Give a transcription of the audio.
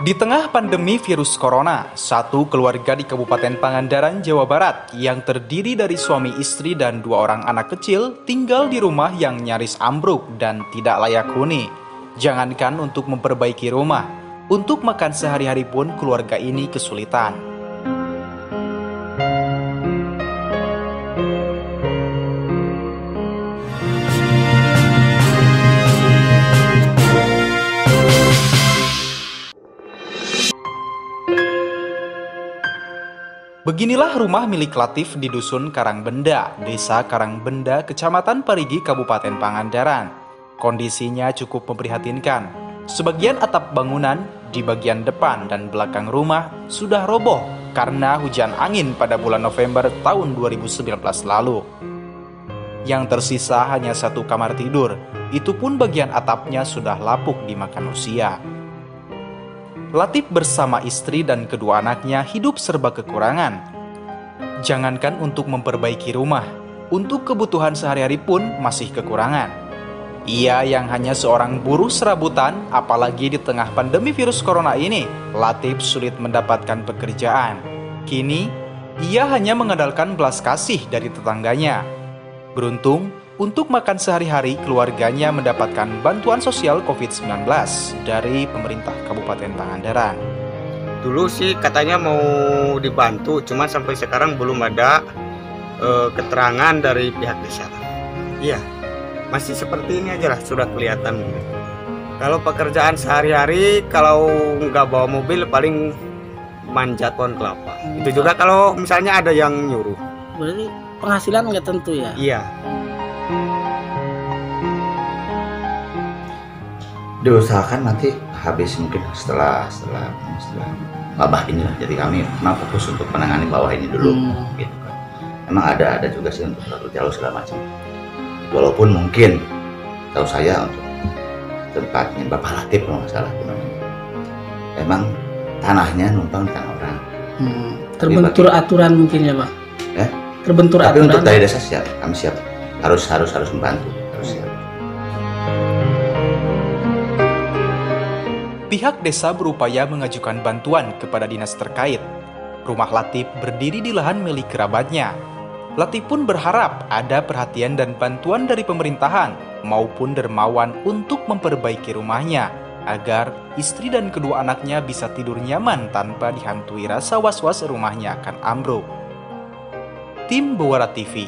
Di tengah pandemi virus corona, satu keluarga di Kabupaten Pangandaran, Jawa Barat yang terdiri dari suami istri dan dua orang anak kecil tinggal di rumah yang nyaris ambruk dan tidak layak huni. Jangankan untuk memperbaiki rumah, untuk makan sehari-hari pun keluarga ini kesulitan. Beginilah rumah milik Latif di Dusun Karangbenda, Desa Karangbenda, Kecamatan Parigi, Kabupaten Pangandaran. Kondisinya cukup memprihatinkan. Sebagian atap bangunan di bagian depan dan belakang rumah sudah roboh karena hujan angin pada bulan November tahun 2019 lalu. Yang tersisa hanya satu kamar tidur, itu pun bagian atapnya sudah lapuk dimakan usia. Latif bersama istri dan kedua anaknya hidup serba kekurangan. Jangankan untuk memperbaiki rumah, untuk kebutuhan sehari-hari pun masih kekurangan. Ia yang hanya seorang buruh serabutan, apalagi di tengah pandemi virus corona ini, Latif sulit mendapatkan pekerjaan. Kini, ia hanya mengandalkan belas kasih dari tetangganya. Beruntung, untuk makan sehari-hari, keluarganya mendapatkan bantuan sosial COVID-19 dari pemerintah Kabupaten Pangandaran. Dulu sih katanya mau dibantu, cuma sampai sekarang belum ada keterangan dari pihak desa. Iya, masih seperti ini aja lah, sudah kelihatan. Kalau pekerjaan sehari-hari, kalau nggak bawa mobil paling manjat pohon kelapa. Itu juga kalau misalnya ada yang nyuruh. Berarti penghasilan nggak tentu ya? Iya. Diusahakan nanti habis mungkin setelah wabah inilah. Jadi kami memang fokus untuk menangani bawah ini dulu, gitu kan. Emang ada juga sih untuk jalur segala macam. Walaupun mungkin tahu saya untuk tempatnya Bapak Latif kalau nggak salah, emang tanahnya numpang di tanah orang. Terbentur aturan mungkin ya Pak? Ya? Terbentur Tapi aturan. untuk dari desa siap, kami siap, harus membantu, harus siap. Pihak desa berupaya mengajukan bantuan kepada dinas terkait. Rumah Latif berdiri di lahan milik kerabatnya. Latif pun berharap ada perhatian dan bantuan dari pemerintahan maupun dermawan untuk memperbaiki rumahnya, agar istri dan kedua anaknya bisa tidur nyaman tanpa dihantui rasa was-was rumahnya akan ambruk. Tim Bawara TV